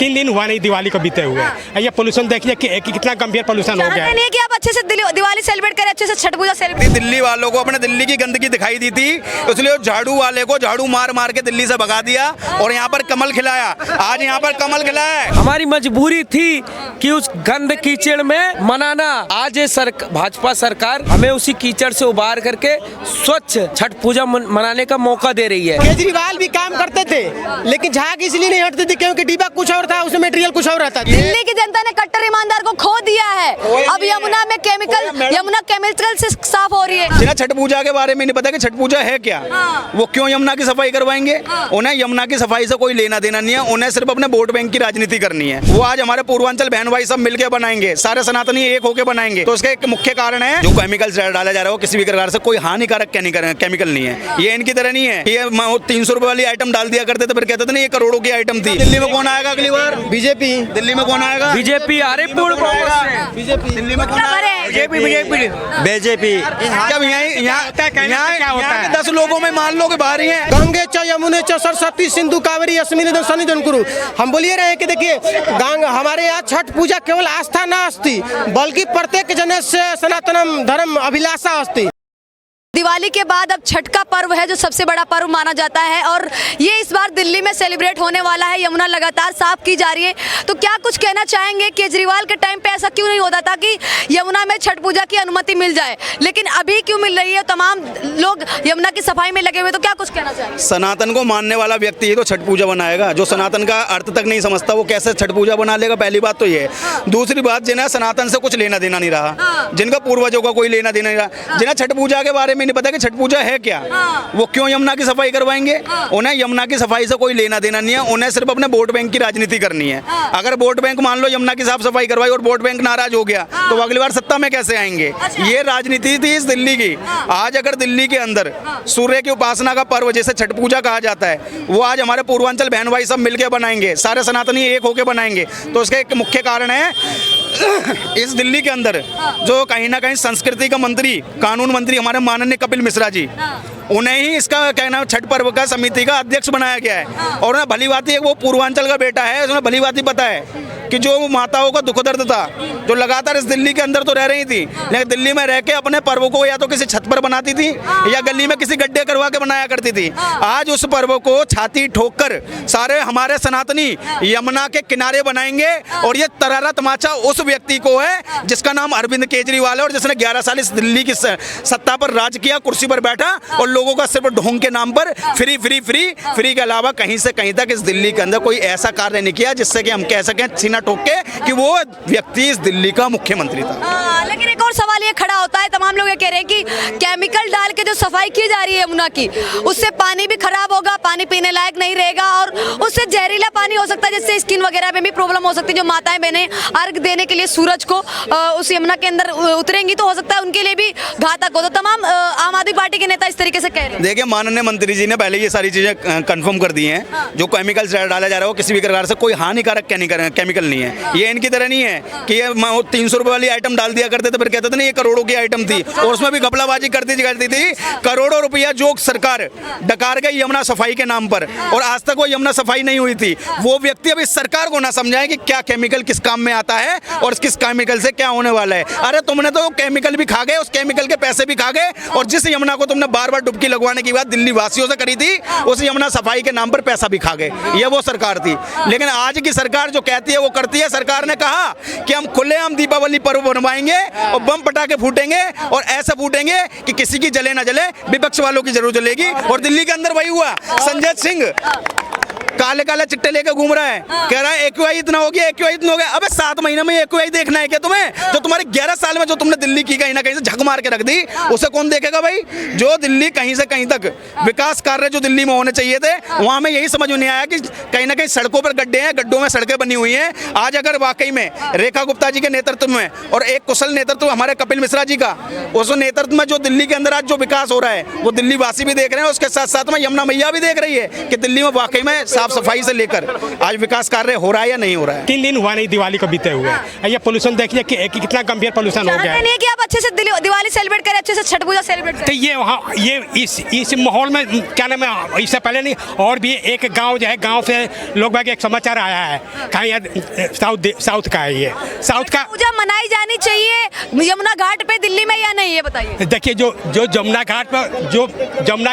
3 दिन हुआ नहीं दिवाली को बीते हुए। ये पोल्यूशन देखिए कि कितना गंभीर पोल्यूशन हो गया है। नहीं कि आप अच्छे से दिवाली सेलिब्रेट करें, अच्छे से छठ पूजा सेलिब्रेट। दिल्ली वालों को अपने दिल्ली की गंदगी दिखाई दी थी, इसलिए झाड़ू वाले को झाड़ू मार मार के दिल्ली से भगा दिया और यहाँ पर कमल खिलाया। आज यहाँ पर कमल खिलाया है। हमारी मजबूरी थी कि उस गंद कीचड़ में मनाना। आज ये भाजपा सरकार हमें उसी कीचड़ से उबार करके स्वच्छ छठ पूजा मनाने का मौका दे रही है। केजरीवाल भी काम करते थे, लेकिन झाग इसलिए नहीं हटती थी क्योंकि डिब्बा कुछ और था, उसमें मटेरियल कुछ और रहता था। दिल्ली की जनता ने कट्टर ईमानदार को खो दिया है। अब यमुना में यमुना केमिकल से साफ हो रही है। छठ पूजा के बारे में नहीं पता कि छठ पूजा है क्या। वो क्यों यमुना की सफाई करवाएंगे? उन्हें यमुना की सफाई से कोई लेना देना नहीं है, उन्हें सिर्फ अपने वोट बैंक की राजनीति करनी है। वो आज हमारे पूर्वांचल बहन भाई सब मिलकर बनाएंगे, सारे सनातनी एक होकर बनाएंगे। तो इसका एक मुख्य कारण है जो केमिकल डाला जा रहा है, किसी भी प्रकार से कोई हानिकारक केमिकल नहीं है। ये इनकी तरह नहीं है। ये 300 रुपए वाली आइटम डाल दिया करते थे, फिर कहते थे ना ये करोड़ों की आइटम थी। दिल्ली में कौन आएगा अगली बार? बीजेपी। दिल्ली में कौन आएगा? बीजेपी आ रही पूर्ण बीजेपी। दिल्ली में कौन आएगा? बीजेपी। जब यहाँ 10 लोगों में मान लो कि बाहर ही है। गंगे च यमुने च सरस्वती सिंधु कावेरी अस्मिन् सन्निधिं कुरु। हम बोलिए रहे कि देखिए हमारे यहाँ छठ पूजा केवल आस्था न अस्ति, बल्कि प्रत्येक जन से सनातनम धर्म अभिलाषा अस्ति। दिवाली के बाद अब छठ का पर्व है जो सबसे बड़ा पर्व माना जाता है और ये इस बार दिल्ली में सेलिब्रेट होने वाला है। यमुना लगातार साफ की जा रही है, तो क्या कुछ कहना चाहेंगे? केजरीवाल के टाइम पे ऐसा क्यों नहीं होता था कि यमुना में छठ पूजा की अनुमति मिल जाए, लेकिन अभी क्यों मिल रही है? तमाम लोग यमुना की सफाई में लगे हुए, तो क्या कुछ कहना चाहेंगे? सनातन को मानने वाला व्यक्ति ही तो छठ पूजा बनाएगा। जो सनातन का अर्थ तक नहीं समझता वो कैसे छठ पूजा बना लेगा? पहली बात तो ये है। दूसरी बात, जिन्हें सनातन से कुछ लेना देना नहीं रहा, जिनका पूर्वजों का कोई लेना देना नहीं रहा, जिन्हें छठ पूजा के बारे में नहीं पता कि छठ पूजा है क्या, वो क्यों यमुना की सफाई करवाएंगे? उन्हें यमुना की सफाई से कोई लेना देना नहीं है, उन्हें सिर्फ अपने वोट बैंक की राजनीति करनी है। अगर वोट बैंक मान लो यमुना की साफ सफाई करवाई और वोट बैंक नाराज हो गया तो वो अगली बार सत्ता में कैसे आएंगे? ये राजनीति थी इस दिल्ली की। आज अगर दिल्ली के अंदर सूर्य की उपासना का पर्व जैसे छठ पूजा कहा जाता है, वो आज हमारे पूर्वांचल बहन भाई सब मिलकर बनाएंगे, सारे सनातनी एक होकर बनाएंगे। तो इसका एक मुख्य कारण है इस दिल्ली के अंदर जो कहीं ना कहीं संस्कृति का मंत्री, कानून मंत्री हमारे माननीय कपिल मिश्रा जी, उन्हें ही इसका कहना छठ पर्व का समिति का अध्यक्ष बनाया गया है। और उन्हें भली बात है, वो पूर्वांचल का बेटा है, उन्हें भली बात ही पता है कि जो माताओं का दुख दर्द था, जो लगातार इस दिल्ली के अंदर तो रह रही थी, लेकिन दिल्ली में रह के अपने पर्व को या तो किसी छत पर बनाती थी या गली में किसी गड्ढे करवा के बनाया करती थी। आज उस पर्व को छाती ठोक कर सारे हमारे सनातनी यमुना के किनारे बनाएंगे। और ये तरारा तमाचा उस व्यक्ति को है जिसका नाम अरविंद केजरीवाल है और जिसने 11 साल इस दिल्ली की सत्ता पर राज किया, कुर्सी पर बैठा और लोगों का सिर्फ ढोंग के नाम पर फ्री फ्री फ्री फ्री के अलावा कहीं से कहीं तक इस दिल्ली के अंदर कोई ऐसा कार्य नहीं किया जिससे कि हम कह सकें सीना ठोक के कि वो व्यक्ति इस दिल्ली का मुख्यमंत्री था। लेकिन एक और सवाल ये खड़ा होता है, तमाम लोग ये कह रहे हैं कि केमिकल डाल के जो सफाई की जा रही है यमुना की, उससे पानी भी खराब होगा, पानी पीने लायक नहीं रहेगा और उससे जहरीला पानी हो सकता है, जिससे स्किन वगैरह में भी प्रॉब्लम हो सकती है। जो माताएं बहनें अर्घ देने के लिए सूरज को उस यमुना के अंदर उतरेंगी तो हो सकता है उनके लिए भी घातक हो। तो तमाम आम आदमी पार्टी के नेता इस तरीके से कह रहे हैं। देखिए, माननीय मंत्री जी ने पहले ये सारी चीजें कंफर्म कर दी हैं। जो केमिकल डाला जा रहा है वो किसी भी प्रकार से कोई हानिकारक केमिकल नहीं है। ये इनकी तरह नहीं है कि ये 300 रुपए वाली आइटम डाल दिया करते थे, फिर कहते थे ना ये करोड़ों की आइटम थी और उसमें भी घपलाबाजी करती थी। करोड़ों रुपया जो सरकार डकार गई यमुना सफाई के नाम पर, और आज तक वो यमुना सफाई नहीं हुई थी। वो व्यक्ति अब इस सरकार को ना समझाए कि क्या केमिकल किस काम में आता है और किस केमिकल से क्या होने वाला है। अरे तुमने तो केमिकल भी खा गए, उस केमिकल के पैसे भी खा गए, और जिस यमुना को तुमने बार बार डुबकी लगवाने की बात दिल्ली वासियों से करी थी, उस यमुना सफाई के नाम पर पैसा भी खा गए। ये वो सरकार थी। लेकिन आज की सरकार जो कहती है वो करती है। सरकार ने कहा कि हम खुलेआम दीपावली पर्व बनवाएंगे और बम पटाखे फूटेंगे और ऐसे फूटेंगे कि किसी की जले ना जले, विपक्ष वालों की जरूर जलेगी। और दिल्ली के अंदर वही हुआ। संजय सिंह काले काले चिट्टे लेके घूम रहा है, कह रहा है एक्यूआई इतना हो गया, एक्यूआई इतना हो गया। अबे 7 महीने में एक्यूआई देखना है क्या तुम्हें? जो तुम्हारे 11 साल में जो तुमने दिल्ली की कहीं ना कहीं से झक मार के रख दी, उसे कौन देखेगा भाई? जो दिल्ली कहीं से कहीं तक विकास कार्य जो दिल्ली में होने चाहिए थे, वहां में यही समझ नहीं आया कि कहीं ना कहीं सड़कों पर गड्ढे हैं, गड्ढों में सड़कें बनी हुई हैं। आज अगर वाकई में रेखा गुप्ता जी के नेतृत्व में और एक कुशल नेतृत्व हमारे कपिल मिश्रा जी का, उस नेतृत्व में जो दिल्ली के अंदर आज जो विकास हो रहा है वो दिल्ली वासी भी देख रहे हैं, उसके साथ साथ में यमुना मैया भी देख रही है कि दिल्ली में वाकई में साफ साफ सफाई से लेकर आज विकास कार्य हो रहा है या नहीं हो रहा है? 3 दिन हुआ नहीं दिवाली को बीते हुए। ये पोल्यूशन देखिए कि कितना गंभीर पोल्यूशन हो गया चाहते है। नहीं है कि आप अच्छे से दिवाली सेलिब्रेट करें, अच्छे से छठ पूजा सेलिब्रेट तो करें? ये वहाँ ये इस माहौल में क्या नाम है, इससे पहले नहीं और भी एक गांव जो है, गांव से लोग बाग एक समाचार आया है, कहाँ साउथ का है, ये साउथ का पूजा मनाई जानी चाहिए यमुना घाट पे दिल्ली में या नहीं, ये बताइए। देखिए जो जमुना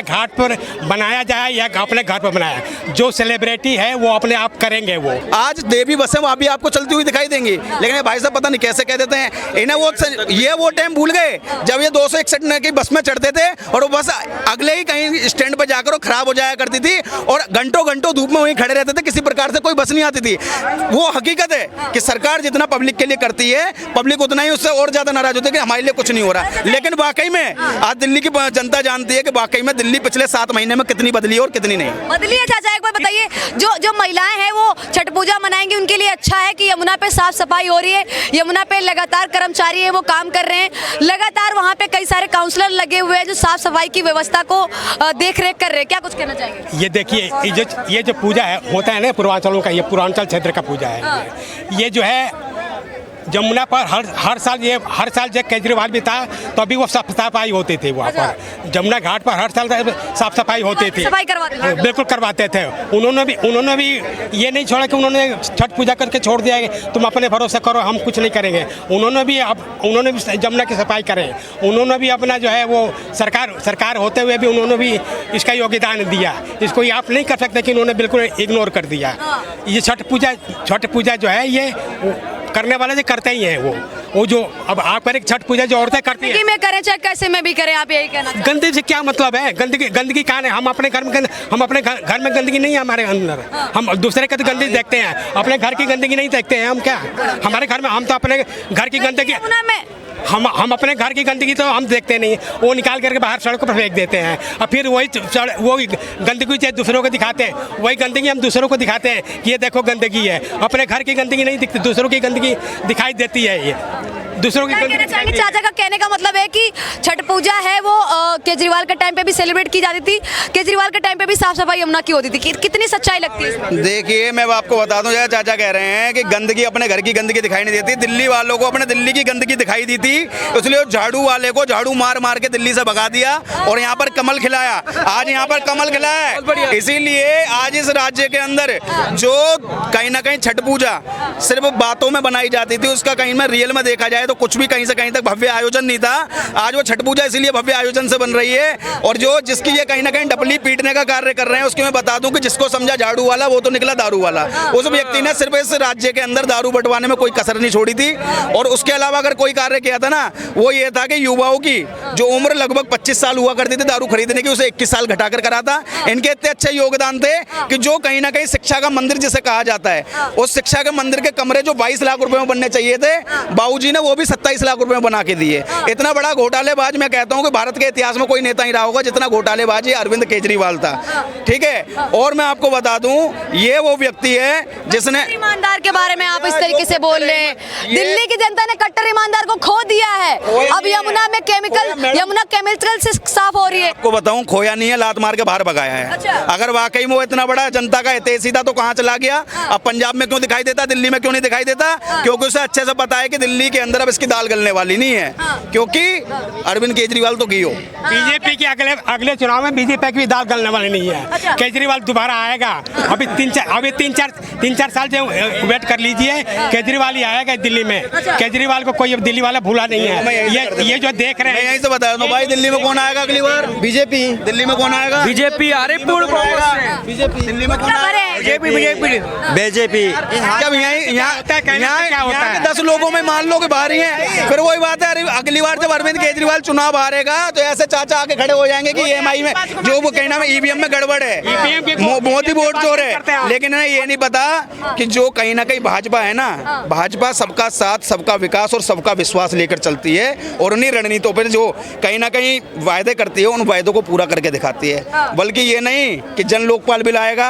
घाट पर बनाया जाए या अपने घर पर बनाया, जो सेलिब्रिटी है वो अपने आप करेंगे। वो आज देवी बसें वहाँ भी आपको चलती हुई दिखाई देंगी, लेकिन ये भाई साहब पता नहीं कैसे कह देते हैं इन्हें वो टाइम भूल गए जब ये 261 की बस में चढ़ते थे और वो बस अगले ही कहीं स्टैंड पर जाकर खराब हो जाया करती थी और घंटों घंटों धूप में वहीं खड़े रहते थे, किसी प्रकार से कोई बस नहीं आती थी। वो हकीकत है कि सरकार जितना पब्लिक के लिए करती है, पब्लिक उतना ही उससे और ज्यादा नाराज होती है कि हमारे लिए कुछ नहीं हो रहा। लेकिन वाकई में आज दिल्ली की जनता जानती है कि वाकई में दिल्ली पिछले 7 महीने में कितनी बदली और कितनी नहीं बदली है। चाचा एक बार बताइए, जो महिलाएं हैं वो छठ पूजा मनाएंगी, उनके लिए अच्छा है कि यमुना पे साफ सफाई हो रही है, यमुना पे लगातार कर्मचारी है वो काम कर रहे हैं, लगातार वहाँ पे कई सारे काउंसलर लगे हुए हैं जो साफ सफाई की व्यवस्था को देख रेख कर रहे हैं, क्या कुछ कहना चाहेंगे? ये देखिए ये जो पूजा है होता है ना पूर्वांचलों का, ये पूर्वांचल क्षेत्र का पूजा है। ये जो है जमुना पर हर साल जब केजरीवाल भी था तो अभी वो साफ सफाई होती थी वहाँ पर, जमुना घाट पर हर साल साफ सफाई होती थी, सफाई करवाते थे, बिल्कुल करवाते थे। उन्होंने भी ये नहीं छोड़ा कि उन्होंने छठ पूजा करके छोड़ दिया है तुम अपने भरोसे करो हम कुछ नहीं करेंगे। उन्होंने भी जमुना की सफाई करे, उन्होंने भी अपना जो है वो सरकार होते हुए भी उन्होंने भी इसका योगदान दिया। इसको ये आप नहीं कर सकते कि उन्होंने बिल्कुल इग्नोर कर दिया। ये छठ पूजा जो है ये करने वाले जो करते ही हैं वो जो अब आप करें छठ पूजा जो औरतें करती हैं में करें चाहे कैसे में भी करें, आप यही कहना चाहते हैं? गंदगी से क्या मतलब है? गंदगी कहाँ है? हम अपने घर में गंदगी नहीं है हमारे अंदर। हम दूसरे का तो गंदगी देखते हैं, अपने घर की गंदगी नहीं देखते हैं। हम क्या हमारे घर में हम तो अपने घर की गंदगी हम अपने घर की गंदगी तो हम देखते नहीं, वो निकाल करके बाहर सड़कों पर फेंक देते हैं और फिर वो गंदगी चाहे दूसरों को दिखाते हैं, वही गंदगी हम दूसरों को दिखाते हैं कि ये देखो गंदगी है। अपने घर की गंदगी नहीं दिखती, दूसरों की गंदगी दिखाई देती है। ये दूसरों की गंदगी। चाचा का कहने का मतलब है कि छठ पूजा है वो केजरीवाल के टाइम पे भी सेलिब्रेट की जाती थी, केजरीवाल के टाइम पे भी साफ सफाई यमुना की होती थी, कितनी सच्चाई लगती है? देखिए मैं आपको बता दूं, जैसे चाचा कह रहे हैं कि गंदगी अपने घर की गंदगी दिखाई नहीं देती, दिल्ली वालों को अपने दिल्ली की गंदगी दिखाई दी थी, इसलिए झाड़ू वाले को झाड़ू मार के दिल्ली से भगा दिया और यहाँ पर कमल खिलाया। आज यहाँ पर कमल खिलाया है, इसीलिए आज इस राज्य के अंदर जो कहीं ना कहीं छठ पूजा सिर्फ बातों में बनाई जाती थी, उसका कहीं में रियल में देखा जाए तो कुछ भी कहीं से कहीं तक भव्य आयोजन नहीं था। आज वो छठ पूजा इसीलिए भव्य आयोजन से बन रही है और जो जिसकी ये कहीं ना कहीं डपली पीटने का कार्य कर रहे हैं, उसकी मैं बता दूं कि जिसको समझा झाड़ू वाला वो तो निकला दारू वाला। उस व्यक्ति ने सिर्फ इस राज्य के अंदर दारू बंटवाने में कोई कसर नहीं छोड़ी थी और उसके अलावा अगर कोई कार्य किया था ना वो ये था कि युवाओं की जो उम्र लगभग 25 साल हुआ करती थी दारू खरीदने की, उसे 21 साल घटाकर करा था। इनके इतने अच्छे योगदान थे कि जो कहीं ना कहीं शिक्षा का मंदिर जिसे कहा जाता है, उस शिक्षा के मंदिर के कमरे जो 22 लाख रुपए में बनने चाहिए थे, बाबूजी ने वो भी 27 लाख रुपए में बना के दिए। इतना बड़ा घोटालेबाज मैं कहता हूं कि भारत के इतिहास में कोई नेता ही रहा होगा जितना घोटालेबाज ये अरविंद केजरीवाल था। ठीक है, और मैं आपको बता दूं ये वो व्यक्ति है जिसने ईमानदार के बारे में आप इस तरीके से बोल रहे हैं। दिल्ली की जनता ने कट्टर ईमानदार को खो दिया है, अब यमुना में केमिकल से साफ हो रही है। आपको बताऊं खोया नहीं है, लात मार के बाहर भगाया है। अच्छा। अगर वाकई में वो इतना बड़ा जनता का हितैषी था तो कहां चला गया? अब पंजाब में क्यों दिखाई देता, दिल्ली में क्यों नहीं दिखाई देता? क्योंकि उसे अच्छे से पता है कि दिल्ली के अंदर अब इसकी दाल गलने वाली नहीं है, क्योंकि अरविंद केजरीवाल तो गियो। बीजेपी के अगले चुनाव में बीजेपी की भी दाल गलने वाली नहीं है। अच्छा। केजरीवाल दोबारा आएगा। अभी तीन चार साल जो वेट कर लीजिए, केजरीवाल ही आएगा दिल्ली में। केजरीवाल को कोई दिल्ली वाला भूला नहीं है। ये जो देख रहे हैं, यहीं से बता दूं भाई, दिल्ली में कौन आएगा अगली बार? बीजेपी। दिल्ली में कौन आएगा? बीजेपी। अरे बीजेपी दिल्ली में कौन आएगा? बीजेपी। जब यहाँ 10 लोगों में मान लो कि भारी हैं, फिर वही बात है। अगली बार जब अरविंद केजरीवाल चुनाव हारेगा तो ऐसे चाचा आके खड़े हो जाएंगे कि ईएमआई में जो वो कहना में ईवीएम में गड़बड़ है, मोदी वोट चोर है। लेकिन ये नहीं पता कि जो कहीं ना कहीं भाजपा है ना, भाजपा सबका साथ, सबका विकास और सबका विश्वास लेकर चलती है और उन्हीं रणनीतियों पर जो कहीं ना कहीं वायदे करती है उन वायदों को पूरा करके दिखाती है। बल्कि ये नहीं कि जन लोकपाल बिल आएगा,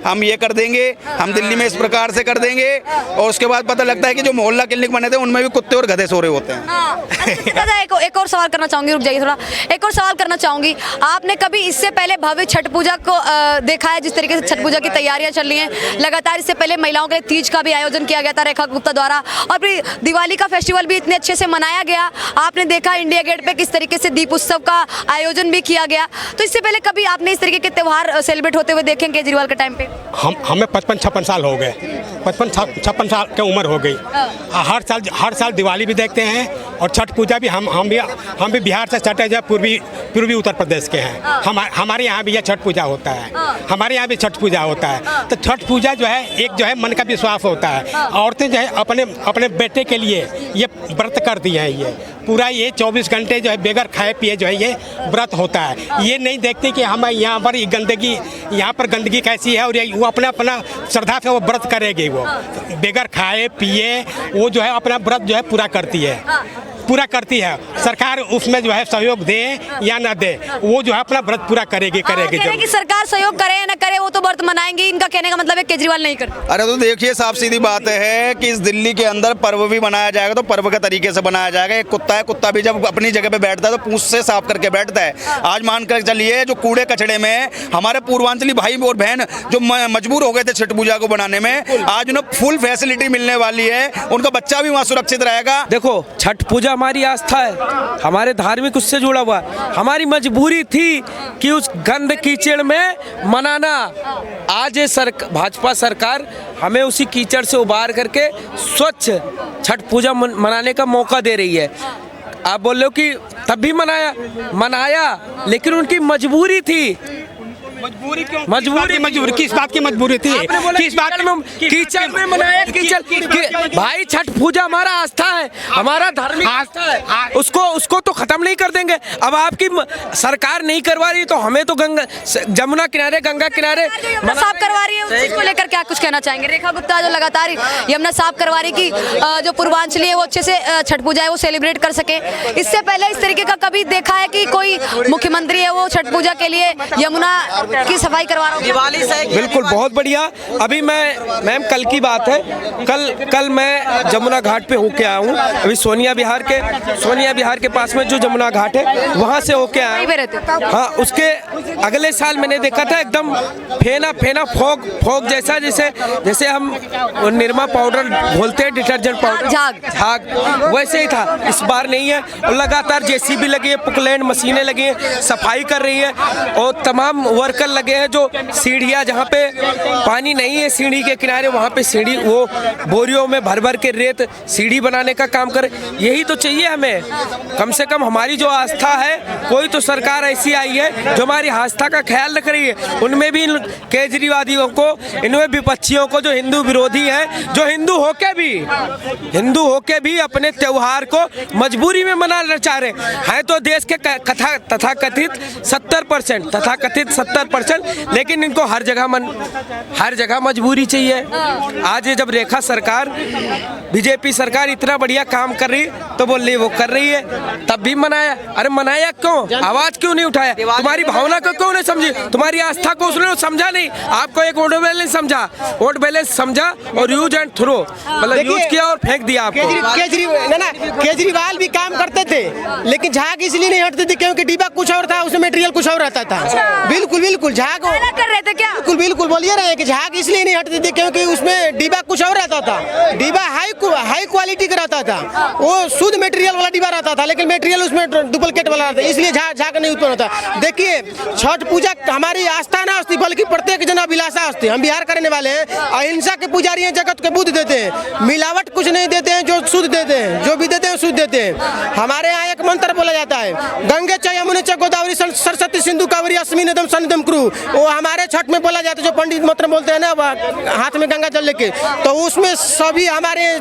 हम ये कर देंगे, हम दिल्ली में इस प्रकार से कर देंगे और उसके बाद पता लगता है कि जो मोहल्ला क्लिनिक बने थे उनमें भी कुत्ते और गधे सो रहे होते हैं। हाँ। अच्छा, एक और सवाल करना चाहूंगी, रुक जाइए थोड़ा, एक और सवाल करना चाहूंगी। आपने कभी इससे पहले भव्य छठ पूजा को देखा है, जिस तरीके से छठ पूजा की तैयारियां चल रही हैं लगातार? इससे पहले महिलाओं के लिए तीज का भी आयोजन किया गया था रेखा गुप्ता द्वारा, और फिर दिवाली का फेस्टिवल भी इतने अच्छे से मनाया गया। आपने देखा इंडिया गेट पे किस तरीके से दीप उत्सव का आयोजन भी किया गया। तो इससे पहले कभी आपने इस तरीके के त्यौहार सेलिब्रेट होते हुए देखे केजरीवाल के टाइम पे? हमें 55-56 साल हो गए, 55-56 साल की उम्र हो गई। हर साल दिवाली भी देखते हैं और छठ पूजा भी। हम भी बिहार से सटे जब पूर्वी उत्तर प्रदेश के हैं। हमारे यहाँ भी यह छठ पूजा होता है, हमारे यहाँ भी छठ पूजा होता है। तो छठ पूजा जो है एक जो है मन का विश्वास होता है। औरतें जो है अपने बेटे के लिए ये व्रत करती हैं। ये पूरा ये 24 घंटे जो है बगैर खाए पिए जो है ये व्रत होता है। ये नहीं देखते कि हम यहाँ पर गंदगी कैसी है, और वो अपना श्रद्धा से वो व्रत करेगी। वो बगैर खाए पिए वो जो है अपना व्रत जो है पूरा करती है। सरकार उसमें जो है सहयोग दे या ना दे, वो जो है अपना व्रत पूरा करेगी। कि सरकार सहयोग करे या ना करे, वो तो व्रत मनाएंगे। इनका कहने का मतलब है केजरीवाल नहीं करते। अरे तो देखिए, साफ सीधी बात है कि इस दिल्ली के अंदर पर्व भी मनाया जाएगा तो पर्व के तरीके से बनाया जाएगा। एक कुत्ता है, कुत्ता भी जब अपनी जगह पे बैठता है तो पूंछ से साफ करके बैठता है। आज मान कर चलिए जो कूड़े कचड़े में हमारे पूर्वांचली भाई और बहन जो मजबूर हो गए थे छठ पूजा को बनाने में, आज उन्हें फुल फैसिलिटी मिलने वाली है। उनका बच्चा भी वहाँ सुरक्षित रहेगा। देखो, छठ पूजा हमारी आस्था है, हमारे धार्मिक उससे जुड़ा हुआ है। हमारी मजबूरी थी कि उस गंद कीचड़ में मनाना। आज ये भाजपा सरकार हमें उसी कीचड़ से उबार करके स्वच्छ छठ पूजा मनाने का मौका दे रही है। आप बोल रहे हो कि तब भी मनाया, लेकिन उनकी मजबूरी थी। मजबूरी किस बात की मजबूरी थी? किस बात में कीचड़ में मनाया? कीचड़ भाई, छठ पूजा हमारा आस्था है, हमारा धार्मिक आस्था है। उसको तो खत्म नहीं कर देंगे। अब आपकी सरकार नहीं करवा रही तो हमें तो जमुना किनारे, गंगा किनारे साफ करवा रही है, उसको लेकर क्या कुछ कहना चाहेंगे? रेखा गुप्ता जो लगातार यमुना साफ करवा रही कि जो पूर्वांचली है वो अच्छे से छठ पूजा है वो सेलिब्रेट कर सके। इससे पहले इस तरीके का कभी देखा है कि कोई मुख्यमंत्री है वो छठ पूजा के लिए यमुना की सफाई करवा रहा हूँ? दिवाली से बिल्कुल, बहुत बढ़िया। अभी मैम कल की बात है, कल मैं जमुना घाट पे होके आया हूँ। अभी सोनिया विहार के पास में जो जमुना घाट है वहाँ से होके आया हूँ। हाँ, उसके अगले साल मैंने देखा था एकदम फेना फॉग जैसा, जैसे हम निरमा पाउडर घोलते हैं, डिटर्जेंट पाउडर, झाग, वैसे ही था। इस बार नहीं है, और लगातार जेसीबी लगी है, पुकलैंड मशीनें लगी हैं, सफाई कर रही है, और तमाम वर्कर लगे हैं। जो सीढ़ियाँ जहाँ पे पानी नहीं है सीढ़ी के किनारे, वहाँ पे सीढ़ी वो बोरियों में भर के रेत सीढ़ी बनाने का काम करे। यही तो चाहिए हमें। कम से कम हमारी जो आस्था है, कोई तो सरकार ऐसी आई है जो हमारी आस्था का ख्याल रख रही है। उनमें भी केजरीवादियों को, इनमें विपक्षियों को, जो हिंदू विरोधी हैं, जो हिंदू होके भी अपने त्योहार को मजबूरी में मनाना चाह रहे हैं। तो देश के तथाकथित 70%, लेकिन इनको हर जगह मजबूरी चाहिए। आज ये जब रेखा सरकार, बीजेपी सरकार इतना बढ़िया काम कर रही तो बोल रही वो कर रही है, तब भी मनाया। अरे मनाया क्यों? आवाज क्यों नहीं उठाया? तुम्हारी भावना को क्यों नहीं समझी? तुम्हारी आस्था को उसने समझा नहीं। आपको एक वोट बैलेंस समझा और यूज एंड थ्रो, मतलब यूज किया और फेंक दिया आपको। केजरीवाल भी काम करते थे, लेकिन झाग इसलिए नहीं हटते थे क्योंकि डिब्बा कुछ और था, उसमें मटेरियल कुछ और रहता था। बिल्कुल झाग कर रहे थे क्या? बिल्कुल बोलिए रहे कि झाग इसलिए नहीं हटते थे क्योंकि उसमें डिब्बा कुछ और रहता था। डिब्बा हाई क्वालिटी का रहता था, वो शुद्ध मटेरियल वाला डिब्बा रहता था, लेकिन मटेरियल उसमें डुप्लीकेट वाला रहता था, इसलिए झाग नहीं उत्पन्न होता। देखिए, छठ पूजा हमारी आस्था ना अस्ति, बल्कि प्रत्येक जन अभिलाषा अस्ति। हम बिहार का रहने वाले हैं, अहिंसा के पुजारी हैं, जगत के बुद्ध देते हैं, मिलावट कुछ नहीं देते हैं, जो शुद्ध देते हैं, जो भी देते हैं शुद्ध देते हैं। हमारे यहाँ एक मंत्र बोला जाता है, गंगे च यमुने च गोदावरी सरस्वती सिंधु कावेरी अस्मिन् सन्निधिं कुरु। वो हमारे छठ में बोला जाता है, जो पंडित मंत्र बोलते हैं ना, हाथ में गंगा जल लेके, तो उसमें सभी हमारे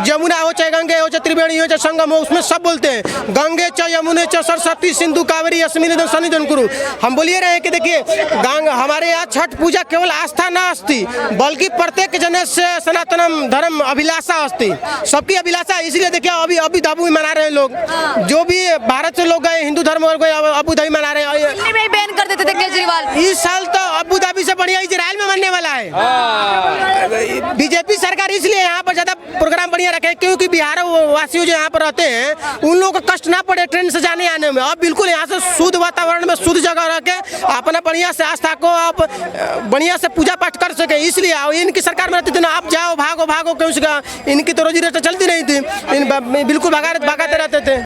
जमुना हो चाहे गंगे हो चाहे त्रिवेणी हो चाहे संगम हो, उसमें सब बोलते हैं गंगे च यमुने च सरस्वती सिंधु कावेरी अस्मिन् सन्निधिं कुरु। हम बोलिए रहे कि देखिए, हमारे यहाँ छठ पूजा केवल आस्था ना अस्ति, बल्कि प्रत्येक जन से सनातन धर्म अभिलाषा अस्ति, सबकी अभिलाषा। इसलिए देखिए, अभी धाबू में मना रहे हैं लोग, जो भी भारत से लोग गए हिंदू धर्म और गए अबू धाबी मना रहे हैं। बैन कर देते थे केजरीवाल। इस साल तो अबू धाबी से बढ़िया इजराइल में बनने वाला है। बीजेपी सरकार इसलिए यहाँ पर ज्यादा प्रोग्राम बढ़िया रखे क्योंकि बिहार वासियों जो यहाँ पर रहते हैं उन लोगों को कष्ट ना पड़े ट्रेन से जाने आने में। अब बिल्कुल यहाँ से शुद्ध वातावरण में शुद्ध जगह रह के अपना बढ़िया से आस्था को आप बढ़िया से पूजा पाठ कर सके, इसलिए इनकी सरकार में रहती थी ना, आप जाओ भागो भागो क्यों, इनकी तो रोजी रोटी चलती नहीं थी, बिल्कुल भगाते रहते थे।